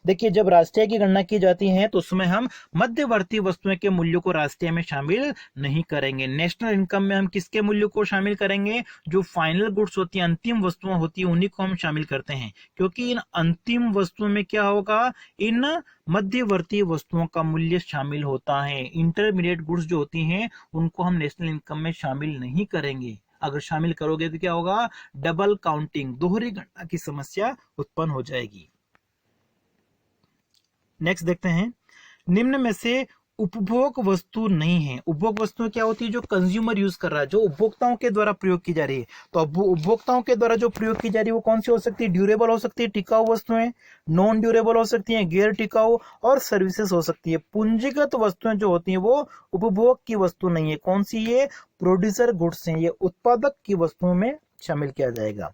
देखिए जब राष्ट्रीय की गणना की जाती है तो उसमें हम मध्यवर्ती वस्तुओं के मूल्यों को राष्ट्रीय में शामिल नहीं करेंगे। नेशनल इनकम में हम किसके मूल्य को शामिल करेंगे? जो फाइनल गुड्स होती है, अंतिम वस्तुएं होती है, उन्हीं को हम शामिल करते हैं। क्योंकि इन अंतिम वस्तुओं में क्या होगा? इन मध्यवर्ती वस्तुओं का मूल्य शामिल होता है। इंटरमीडिएट गुड्स जो होती हैं उनको हम नेशनल इनकम में शामिल नहीं करेंगे। अगर शामिल करोगे तो क्या होगा? डबल काउंटिंग, दोहरी गणना की समस्या उत्पन्न हो जाएगी। नेक्स्ट देखते हैं निम्न में से उपभोग वस्तु नहीं है। उपभोग वस्तुएं क्या होती है? जो कंज्यूमर यूज कर रहा है, जो उपभोक्ताओं के द्वारा प्रयोग की जा रही है। तो अब उपभोक्ताओं के द्वारा जो प्रयोग की जा रही है वो कौन सी हो सकती है? ड्यूरेबल हो सकती है, टिकाऊ वस्तुएं, नॉन ड्यूरेबल हो सकती हैं, गैर टिकाऊ, और सर्विसेज हो सकती है। पूंजीगत वस्तुएं जो होती हैं वो उपभोग की वस्तु नहीं है। कौन सी? ये प्रोड्यूसर गुड्स हैं, ये उत्पादक की वस्तुओं में शामिल किया जाएगा।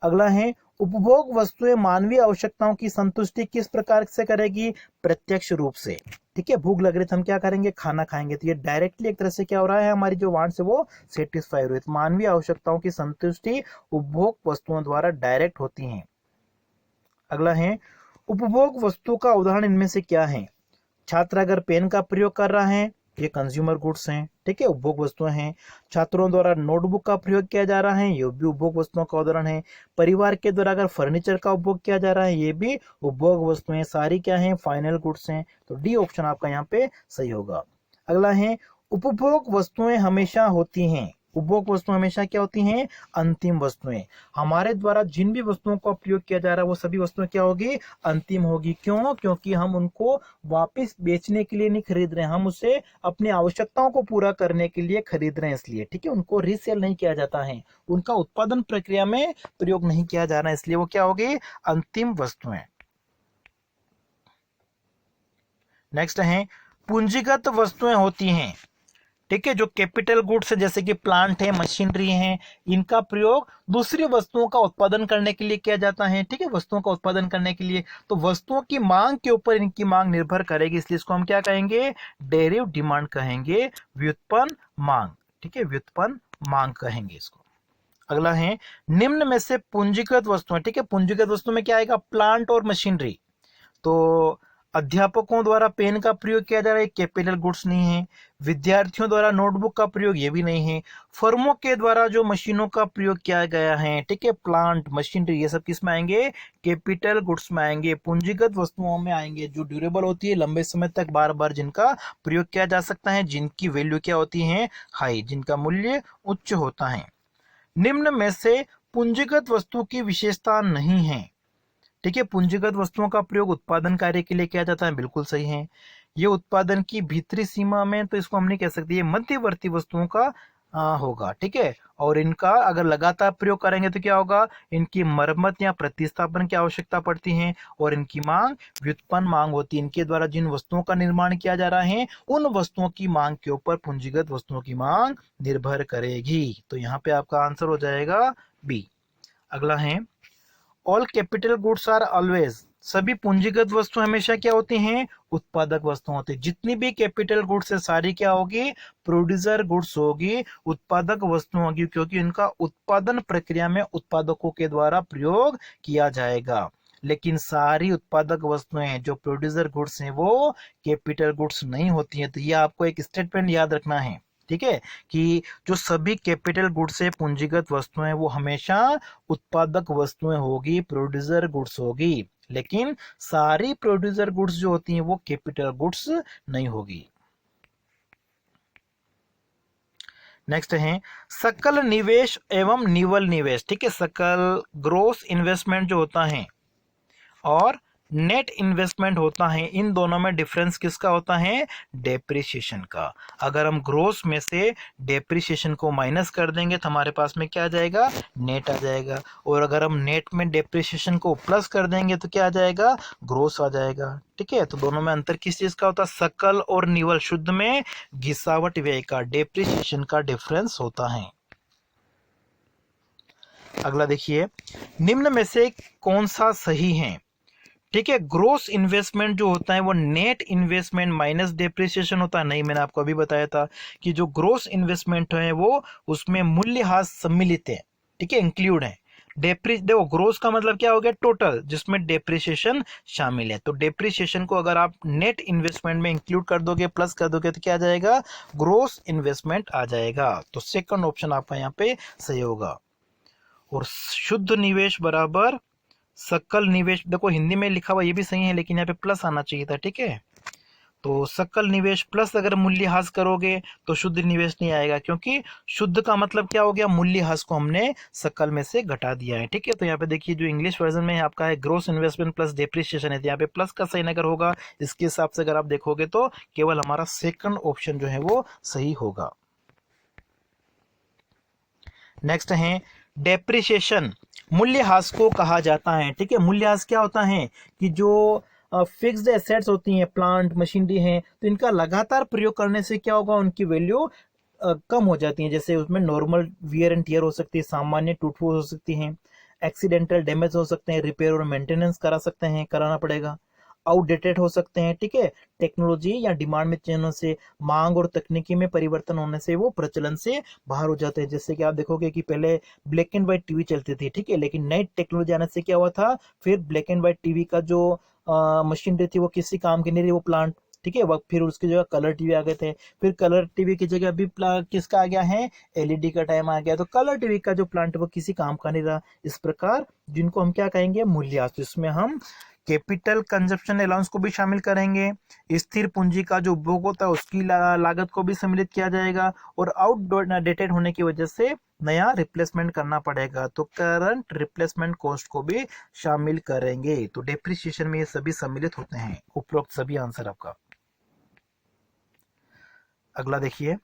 अगला है, उपभोग वस्तुएं मानवीय आवश्यकताओं की संतुष्टि किस प्रकार से करेगी? प्रत्यक्ष रूप से। ठीक है, भूख लग रही है तो हम क्या करेंगे? खाना खाएंगे। तो ये डायरेक्टली एक तरह से क्या हो रहा है? हमारी जो वांट्स है वो सेटिस्फाई हो रही है। तो मानवीय आवश्यकताओं की संतुष्टि उपभोग वस्तुओं द्वारा डायरेक्ट होती है। अगला है, उपभोग वस्तु का उदाहरण इनमें से क्या है? छात्र अगर पेन का प्रयोग कर रहा है, ये कंज्यूमर गुड्स हैं। ठीक है, उपभोग वस्तुएं हैं। छात्रों द्वारा नोटबुक का प्रयोग किया जा रहा है, ये भी उपभोग वस्तुओं का उदाहरण है। परिवार के द्वारा अगर फर्नीचर का उपभोग किया जा रहा है, ये भी उपभोग वस्तुएं। सारी क्या है? फाइनल गुड्स हैं। तो डी ऑप्शन आपका यहाँ पे सही होगा। अगला है, उपभोग वस्तुएं हमेशा होती हैं। उपभोग वस्तुएं हमेशा क्या होती हैं? अंतिम वस्तुएं। हमारे द्वारा जिन भी वस्तुओं का प्रयोग किया जा रहा है वो सभी वस्तुएं क्या होगी? अंतिम होगी। क्यों? क्योंकि हम उनको वापस बेचने के लिए नहीं खरीद रहे हैं, हम उसे अपनी आवश्यकताओं को पूरा करने के लिए खरीद रहे हैं, इसलिए। ठीक है, उनको रीसेल नहीं किया जाता है, उनका उत्पादन प्रक्रिया में प्रयोग नहीं किया जा रहा है, इसलिए वो क्या होगी? अंतिम वस्तुएं। नेक्स्ट है, पूंजीगत वस्तुएं होती हैं। ठीक है, जो कैपिटल गुड्स है जैसे कि प्लांट है, मशीनरी है, इनका प्रयोग दूसरी वस्तुओं का उत्पादन करने के लिए किया जाता है। ठीक है, वस्तुओं का उत्पादन करने के लिए। तो वस्तुओं की मांग के ऊपर इनकी मांग निर्भर करेगी, इसलिए इसको हम क्या कहेंगे? डेरिव डिमांड कहेंगे, व्युत्पन्न मांग। ठीक है, व्युत्पन्न मांग कहेंगे इसको। अगला है, निम्न में से पूंजीगत वस्तुएं। ठीक है, पूंजीगत वस्तु में क्या आएगा? प्लांट और मशीनरी। तो अध्यापकों द्वारा पेन का प्रयोग किया जा रहा है, कैपिटल गुड्स नहीं है। विद्यार्थियों द्वारा नोटबुक का प्रयोग, ये भी नहीं है। फर्मों के द्वारा जो मशीनों का प्रयोग किया गया है, ठीक है, प्लांट, मशीनरी, ये सब किस में आएंगे? कैपिटल गुड्स में आएंगे, पूंजीगत वस्तुओं में आएंगे, जो ड्यूरेबल होती है, लंबे समय तक बार बार जिनका प्रयोग किया जा सकता है, जिनकी वैल्यू क्या होती है? हाई, जिनका मूल्य उच्च होता है। निम्न में से पूंजीगत वस्तु की विशेषता नहीं है। ठीक है, पूंजीगत वस्तुओं का प्रयोग उत्पादन कार्य के लिए किया जाता है, बिल्कुल सही है। ये उत्पादन की भीतरी सीमा में, तो इसको हम नहीं कह सकते, ये मध्यवर्ती वस्तुओं का होगा। ठीक है, और इनका अगर लगातार प्रयोग करेंगे तो क्या होगा? इनकी मरम्मत या प्रतिस्थापन की आवश्यकता पड़ती है, और इनकी मांग व्युत्पन्न मांग होती है। इनके द्वारा जिन वस्तुओं का निर्माण किया जा रहा है उन वस्तुओं की मांग के ऊपर पूंजीगत वस्तुओं की मांग निर्भर करेगी। तो यहाँ पे आपका आंसर हो जाएगा बी। अगला है, all capital goods are always. सभी पूंजीगत वस्तु हमेशा क्या होती हैं? उत्पादक वस्तु होती है। जितनी भी कैपिटल गुड्स है सारी क्या होगी? प्रोड्यूसर गुड्स होगी, उत्पादक वस्तु होगी, क्योंकि इनका उत्पादन प्रक्रिया में उत्पादकों के द्वारा प्रयोग किया जाएगा। लेकिन सारी उत्पादक वस्तुएं जो प्रोड्यूसर गुड्स हैं वो कैपिटल गुड्स नहीं होती हैं। तो ये आपको एक स्टेटमेंट याद रखना है। ठीक है, कि जो सभी कैपिटल गुड्स है, पूंजीगत वस्तुएं, वो हमेशा उत्पादक वस्तुएं होगी, प्रोड्यूसर गुड्स होगी। लेकिन सारी प्रोड्यूसर गुड्स जो होती हैं वो कैपिटल गुड्स नहीं होगी। नेक्स्ट है, सकल निवेश एवं निवल निवेश। ठीक है, सकल ग्रोस इन्वेस्टमेंट जो होता है और नेट इन्वेस्टमेंट होता है, इन दोनों में डिफरेंस किसका होता है? डेप्रिसिएशन का। अगर हम ग्रोस में से डेप्रिसिएशन को माइनस कर देंगे तो हमारे पास में क्या आ जाएगा? नेट आ जाएगा। और अगर हम नेट में डेप्रिसिएशन को प्लस कर देंगे तो क्या आ जाएगा? ग्रोस आ जाएगा। ठीक है, तो दोनों में अंतर किस चीज का होता है? सकल और निवल, शुद्ध में घिसावट व्यय का, डेप्रिसिएशन का डिफरेंस होता है। अगला देखिए, निम्न में से कौन सा सही है? ठीक है, ग्रोस इन्वेस्टमेंट जो होता है वो नेट इन्वेस्टमेंट माइनस डेप्रिसिएशन होता है। नहीं, मैंने आपको अभी बताया था कि जो ग्रोस इन्वेस्टमेंट है वो उसमें मूल्यह्रास सम्मिलित है। ठीक है, इंक्लूड है। देखो, ग्रोस का मतलब क्या हो गया? टोटल, जिसमें डेप्रिसिएशन शामिल है। तो डेप्रिसिएशन को अगर आप नेट इन्वेस्टमेंट में इंक्लूड कर दोगे, प्लस कर दोगे, तो क्या आ जाएगा? ग्रोस इन्वेस्टमेंट आ जाएगा। तो सेकंड ऑप्शन आपका यहाँ पे सही होगा। और शुद्ध निवेश बराबर सकल निवेश, देखो हिंदी में लिखा हुआ ये भी सही है, लेकिन यहाँ पे प्लस आना चाहिए था। ठीक है, तो सकल निवेश प्लस अगर मूल्यह्रास करोगे तो शुद्ध निवेश नहीं आएगा, क्योंकि शुद्ध का मतलब क्या हो गया, मूल्यह्रास को हमने सकल में से घटा दिया है। ठीक है, तो यहाँ पे देखिए जो इंग्लिश वर्जन में आपका है ग्रोस इन्वेस्टमेंट प्लस डेप्रिसिएशन है, तो यहाँ पे प्लस का साइन अगर होगा इसके हिसाब से अगर आप देखोगे तो केवल हमारा सेकंड ऑप्शन जो है वो सही होगा। नेक्स्ट है डेप्रिसिएशन, मूल्यह्रास को कहा जाता है। ठीक है, मूल्यह्रास क्या होता है कि जो फिक्स्ड एसेट्स होती हैं, प्लांट मशीनरी हैं, तो इनका लगातार प्रयोग करने से क्या होगा, उनकी वैल्यू कम हो जाती है। जैसे उसमें नॉर्मल वियर एंड टियर हो सकती है, सामान्य टूट फूट हो सकती हैं, एक्सीडेंटल डैमेज हो सकते हैं, रिपेयर और मेंटेनेंस करा सकते हैं, कराना पड़ेगा, आउटडेटेड हो सकते हैं। ठीक है, टेक्नोलॉजी या डिमांड में चेंज होने से, मांग और तकनीकी में परिवर्तन होने से वो प्रचलन से बाहर हो जाते हैं। जैसे कि आप देखोगे कि पहले ब्लैक एंड व्हाइट टीवी चलती थी, ठीक है, लेकिन नई टेक्नोलॉजी आने से क्या हुआ था, फिर ब्लैक एंड व्हाइट टीवी का जो मशीनरी थी वो किसी काम की नहीं रही, वो प्लांट, ठीक है, वक्त फिर उसकी जगह कलर टीवी आ गए थे, फिर कलर टीवी की जगह अभी किसका आ गया है, एलईडी का टाइम आ गया, तो कलर टीवी का जो प्लांट है वो किसी काम का नहीं रहा। इस प्रकार जिनको हम क्या कहेंगे, मूल्यह्रास, इसमें हम कैपिटल कंजप्शन अलाउंस को भी शामिल करेंगे, स्थिर पूंजी का जो उपभोग होता है उसकी लागत को भी सम्मिलित किया जाएगा, और आउटडेटेड होने की वजह से नया रिप्लेसमेंट करना पड़ेगा, तो करंट रिप्लेसमेंट कॉस्ट को भी शामिल करेंगे। तो डेप्रिसिएशन में ये सभी सम्मिलित होते हैं, उपरोक्त सभी आंसर आपका। अगला देखिए,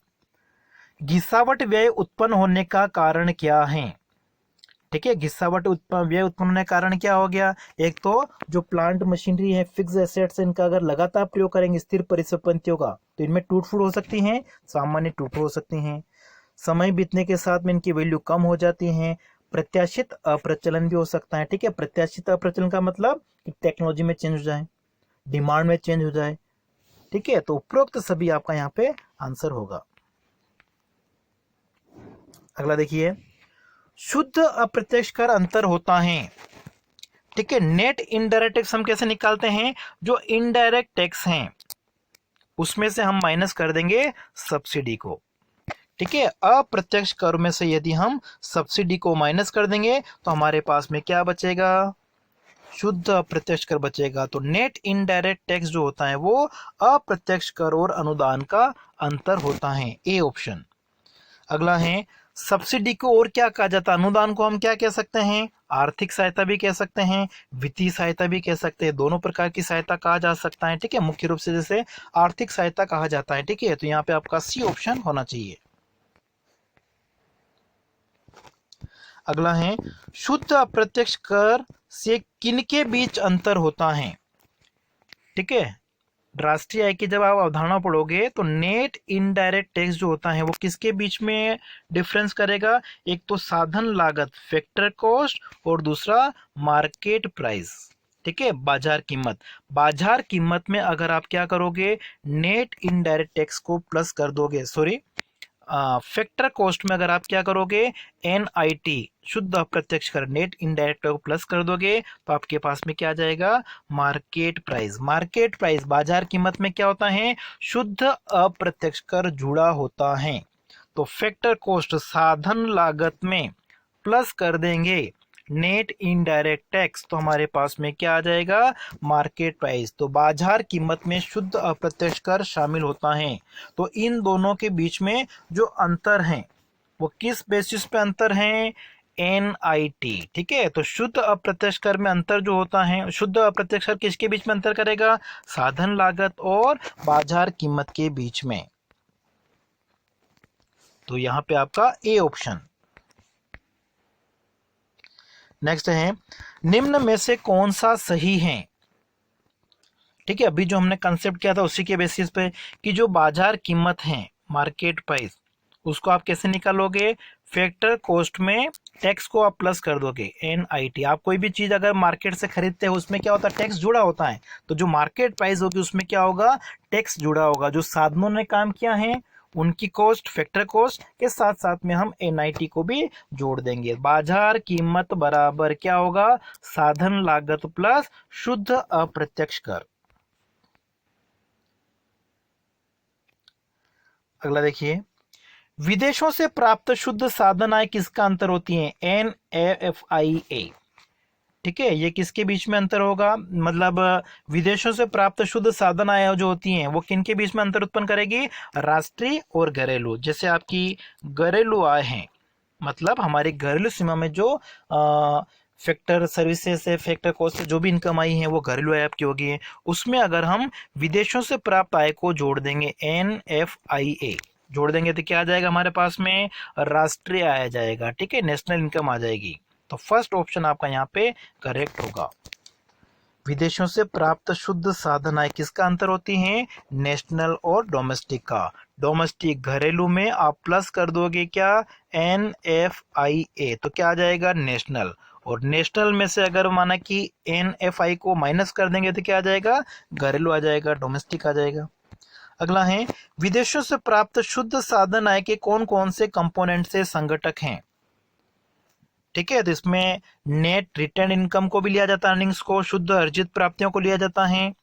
घिसावट व्यय उत्पन्न होने का कारण क्या है। ठीक है, घिसावट व्यय उत्पन्न होने का कारण क्या हो गया, एक तो जो प्लांट मशीनरी है, फिक्स एसेट्स, इनका अगर लगातार प्रयोग करेंगे स्थिर परिसंपत्तियों का, तो इनमें टूट फूट हो सकती हैं, सामान्य टूट हो सकती हैं, समय बीतने के साथ में इनकी वैल्यू कम हो जाती है, प्रत्याशित अप्रचलन भी हो सकता है। ठीक है, प्रत्याशित अप्रचलन का मतलब कि टेक्नोलॉजी में चेंज हो जाए, डिमांड में चेंज हो जाए। ठीक है, तो उपरोक्त सभी आपका यहाँ पे आंसर होगा। अगला देखिए, शुद्ध अप्रत्यक्ष कर अंतर होता है। ठीक है, नेट इनडायरेक्ट टैक्स हम कैसे निकालते हैं, जो इनडायरेक्ट टैक्स हैं उसमें से हम माइनस कर देंगे सब्सिडी को। ठीक है, अप्रत्यक्ष कर में से यदि हम सब्सिडी को माइनस कर देंगे तो हमारे पास में क्या बचेगा, शुद्ध अप्रत्यक्ष कर बचेगा। तो नेट इनडायरेक्ट टैक्स जो होता है वो अप्रत्यक्ष कर और अनुदान का अंतर होता है, ए ऑप्शन। अगला है, सब्सिडी को और क्या कहा जाता है, अनुदान को हम क्या कह सकते हैं, आर्थिक सहायता भी कह सकते हैं, वित्तीय सहायता भी कह सकते हैं, दोनों प्रकार की सहायता कहा जा सकता है। ठीक है, मुख्य रूप से जैसे आर्थिक सहायता कहा जाता है। ठीक है, तो यहाँ पे आपका सी ऑप्शन होना चाहिए। अगला है, शुद्ध अप्रत्यक्ष कर से किनके बीच अंतर होता है। ठीक है, राष्ट्रीय आय की जब आप अवधारणा पढ़ोगे तो नेट इनडायरेक्ट टैक्स जो होता है वो किसके बीच में डिफरेंस करेगा, एक तो साधन लागत फैक्टर कॉस्ट, और दूसरा मार्केट प्राइस। ठीक है, बाजार कीमत, बाजार कीमत में अगर आप क्या करोगे, नेट इनडायरेक्ट टैक्स को प्लस कर दोगे, सॉरी फैक्टर कॉस्ट में अगर आप क्या करोगे, एनआईटी शुद्ध अप्रत्यक्ष कर नेट इनडायरेक्ट को प्लस कर दोगे तो आपके पास में क्या आ जाएगा, मार्केट प्राइस। मार्केट प्राइस बाजार कीमत में क्या होता है, शुद्ध अप्रत्यक्ष कर जुड़ा होता है। तो फैक्टर कॉस्ट साधन लागत में प्लस कर देंगे नेट इनडायरेक्ट टैक्स, तो हमारे पास में क्या आ जाएगा, मार्केट प्राइस। तो बाजार कीमत में शुद्ध अप्रत्यक्ष कर शामिल होता है। तो इन दोनों के बीच में जो अंतर है वो किस बेसिस पे अंतर है, एनआईटी। ठीक है, तो शुद्ध अप्रत्यक्ष कर में अंतर जो होता है, शुद्ध अप्रत्यक्ष कर किसके बीच में अंतर करेगा, साधन लागत और बाजार कीमत के बीच में। तो यहां पे आपका ए ऑप्शन। नेक्स्ट है, निम्न में से कौन सा सही है। ठीक है, अभी जो हमने कंसेप्ट किया था उसी के बेसिस पे कि जो बाजार कीमत है, मार्केट प्राइस, उसको आप कैसे निकालोगे, फैक्टर कॉस्ट में टैक्स को आप प्लस कर दोगे, एनआईटी। आप कोई भी चीज अगर मार्केट से खरीदते हो उसमें क्या होता है, टैक्स जुड़ा होता है, तो जो मार्केट प्राइस होगी उसमें क्या होगा, टैक्स जुड़ा होगा। जो साधनों ने काम किया है उनकी कॉस्ट फैक्टर कॉस्ट के साथ साथ में हम एनआईटी को भी जोड़ देंगे। बाजार कीमत बराबर क्या होगा, साधन लागत प्लस शुद्ध अप्रत्यक्ष कर। अगला देखिए, विदेशों से प्राप्त शुद्ध साधन आय किसका अंतर होती है, एन एफ आई ए। ठीक है, ये किसके बीच में अंतर होगा, मतलब विदेशों से प्राप्त शुद्ध साधन आय जो होती हैं वो किन के बीच में अंतर उत्पन्न करेगी, राष्ट्रीय और घरेलू। जैसे आपकी घरेलू आय है, मतलब हमारी घरेलू सीमा में जो फैक्टर सर्विसेज से, फैक्टर कॉस्ट से जो भी इनकम आई है वो घरेलू आय आपकी होगी। उसमें अगर हम विदेशों से प्राप्त आय को जोड़ देंगे, NFIA जोड़ देंगे, तो क्या आ जाएगा हमारे पास में, राष्ट्रीय आय आ जाएगा। ठीक है, नेशनल इनकम आ जाएगी। तो फर्स्ट ऑप्शन आपका यहाँ पे करेक्ट होगा। विदेशों से प्राप्त शुद्ध साधन आय किसका अंतर होती है, नेशनल और डोमेस्टिक का। डोमेस्टिक घरेलू में आप प्लस कर दोगे क्या, NFIA, तो क्या आ जाएगा, नेशनल। और नेशनल में से अगर माना कि NFI को माइनस कर देंगे तो क्या आ जाएगा, घरेलू आ जाएगा, डोमेस्टिक आ जाएगा। अगला है, विदेशों से प्राप्त शुद्ध साधन आय के कौन कौन से कंपोनेंट से संघटक हैं। ठीक है, तो इसमें नेट रिटर्न इनकम को भी लिया जाता है, अर्निंग्स को, शुद्ध अर्जित प्राप्तियों को लिया जाता है,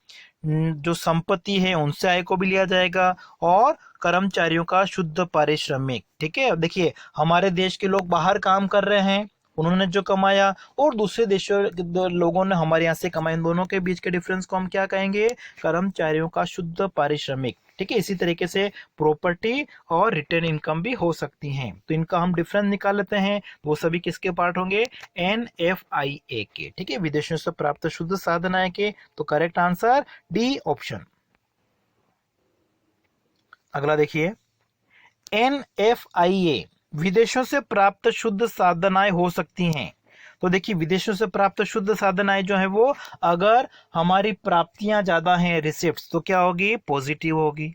जो संपत्ति है उनसे आय को भी लिया जाएगा, और कर्मचारियों का शुद्ध पारिश्रमिक। ठीक है, अब देखिए हमारे देश के लोग बाहर काम कर रहे हैं, उन्होंने जो कमाया, और दूसरे देशों के लोगों ने हमारे यहाँ से कमाया, इन दोनों के बीच के डिफरेंस को हम क्या कहेंगे, कर्मचारियों का शुद्ध पारिश्रमिक। ठीक है, इसी तरीके से प्रॉपर्टी और रिटर्न इनकम भी हो सकती हैं, तो इनका हम डिफरेंस निकाल लेते हैं। वो सभी किसके पार्ट होंगे, NFIA के। ठीक है, विदेशों से प्राप्त शुद्ध साधन आय के। तो करेक्ट आंसर डी ऑप्शन। अगला देखिए, NFIA विदेशों से प्राप्त शुद्ध साधन आय हो सकती हैं। तो देखिए विदेशों से प्राप्त शुद्ध साधन आय जो है वो, अगर हमारी प्राप्तियां ज्यादा हैं, रिसिप्ट्स, तो क्या होगी, पॉजिटिव होगी,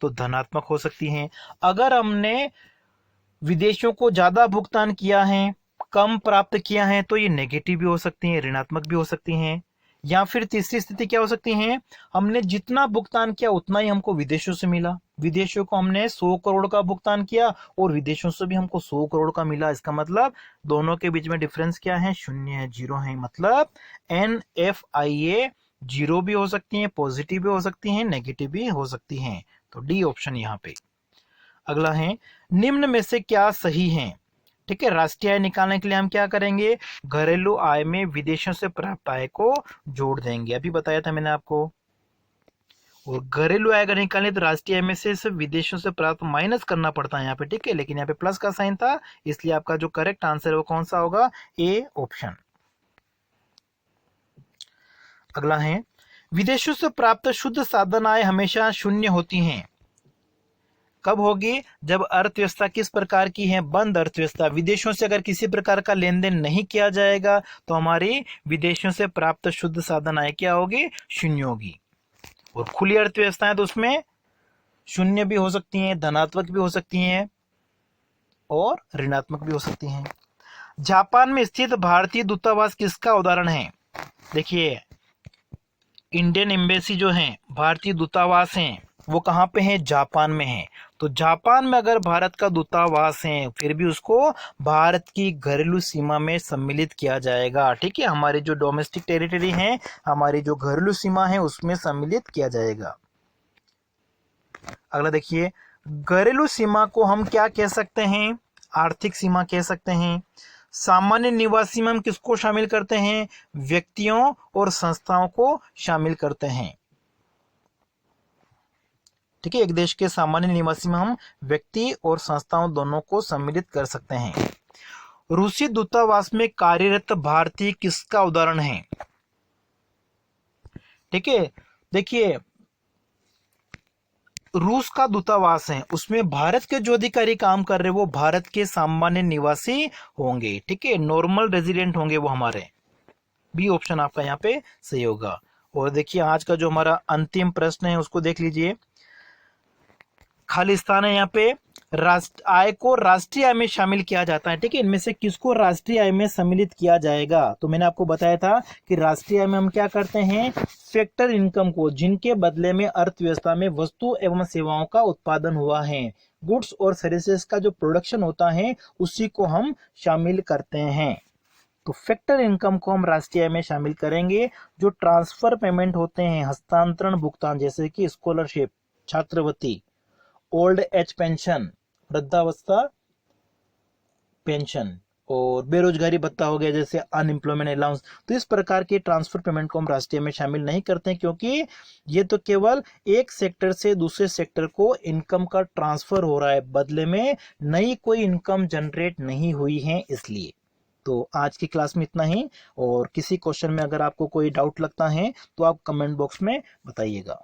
तो धनात्मक हो सकती हैं। अगर हमने विदेशों को ज्यादा भुगतान किया है, कम प्राप्त किया है, तो ये नेगेटिव भी हो सकती हैं, ऋणात्मक भी हो सकती हैं। या फिर तीसरी स्थिति क्या हो सकती है, हमने जितना भुगतान किया उतना ही हमको विदेशों से मिला। विदेशों को हमने 100 करोड़ का भुगतान किया और विदेशों से भी हमको 100 करोड़ का मिला। इसका मतलब दोनों के बीच में डिफरेंस क्या है, शून्य है, जीरो है। मतलब NFIA जीरो भी हो सकती है, पॉजिटिव भी हो सकती है, नेगेटिव भी हो सकती है। तो डी ऑप्शन यहाँ पे। अगला है, निम्न में से क्या सही है। ठीक है, राष्ट्रीय आय निकालने के लिए हम क्या करेंगे, घरेलू आय में विदेशों से प्राप्त आय को जोड़ देंगे, अभी बताया था मैंने आपको। और घरेलू आय अगर निकालने तो राष्ट्रीय आय में से सिर्फ विदेशों से प्राप्त माइनस करना पड़ता है यहाँ पे। ठीक है, लेकिन यहाँ पे प्लस का साइन था, इसलिए आपका जो करेक्ट आंसर है वो कौन सा होगा, ए ऑप्शन। अगला है, विदेशों से प्राप्त शुद्ध साधन आय हमेशा शून्य होती हैं। कब होगी, जब अर्थव्यवस्था किस प्रकार की है, बंद अर्थव्यवस्था। विदेशों से अगर किसी प्रकार का लेन देन नहीं किया जाएगा तो हमारी विदेशों से प्राप्त शुद्ध साधन आय क्या होगी, शून्य होगी। और खुली अर्थव्यवस्था है तो उसमें शून्य भी हो सकती हैं, धनात्मक भी हो सकती हैं, और ऋणात्मक भी हो सकती हैं। जापान में स्थित भारतीय दूतावास किसका उदाहरण है। देखिए इंडियन एम्बेसी जो है, भारतीय दूतावास हैं, वो कहाँ पे है, जापान में है। तो जापान में अगर भारत का दूतावास है, फिर भी उसको भारत की घरेलू सीमा में सम्मिलित किया जाएगा। ठीक है, हमारी जो डोमेस्टिक टेरिटरी है, हमारी जो घरेलू सीमा है, उसमें सम्मिलित किया जाएगा। अगला देखिए, घरेलू सीमा को हम क्या कह सकते हैं, आर्थिक सीमा कह सकते हैं। सामान्य निवासी में हम किसको शामिल करते हैं, व्यक्तियों और संस्थाओं को शामिल करते हैं। ठीक है, एक देश के सामान्य निवासी में हम व्यक्ति और संस्थाओं दोनों को सम्मिलित कर सकते हैं। रूसी दूतावास में कार्यरत भारतीय किसका उदाहरण है। ठीक है, देखिए रूस का दूतावास है, उसमें भारत के जो अधिकारी काम कर रहे हैं वो भारत के सामान्य निवासी होंगे। ठीक है, नॉर्मल रेजिडेंट होंगे वो हमारे। बी ऑप्शन आपका यहाँ पे सही होगा। और देखिए आज का जो हमारा अंतिम प्रश्न है उसको देख लीजिए, खाली स्थान है यहाँ पे। राष्ट्र आय को राष्ट्रीय आय में शामिल किया जाता है। ठीक है, इनमें से किसको राष्ट्रीय आय में सम्मिलित किया जाएगा। तो मैंने आपको बताया था कि राष्ट्रीय आय में हम क्या करते हैं, फैक्टर इनकम को, जिनके बदले में अर्थव्यवस्था में वस्तु एवं सेवाओं का उत्पादन हुआ है, गुड्स और सर्विसेज का जो प्रोडक्शन होता है उसी को हम शामिल करते हैं। तो फैक्टर इनकम को हम राष्ट्रीय आय में शामिल करेंगे। जो ट्रांसफर पेमेंट होते हैं, हस्तांतरण भुगतान, जैसे कि स्कॉलरशिप, छात्रवृत्ति, ओल्ड एज पेंशन, वृद्धावस्था पेंशन, और बेरोजगारी भत्ता हो गया जैसे अनएम्प्लॉयमेंट अलाउंस। तो इस प्रकार के ट्रांसफर पेमेंट को हम राष्ट्रीय में शामिल नहीं करते हैं, क्योंकि ये तो केवल एक सेक्टर से दूसरे सेक्टर को इनकम का ट्रांसफर हो रहा है, बदले में नई कोई इनकम जनरेट नहीं हुई है इसलिए। तो आज की क्लास में इतना ही, और किसी क्वेश्चन में अगर आपको कोई डाउट लगता है तो आप कमेंट बॉक्स में बताइएगा।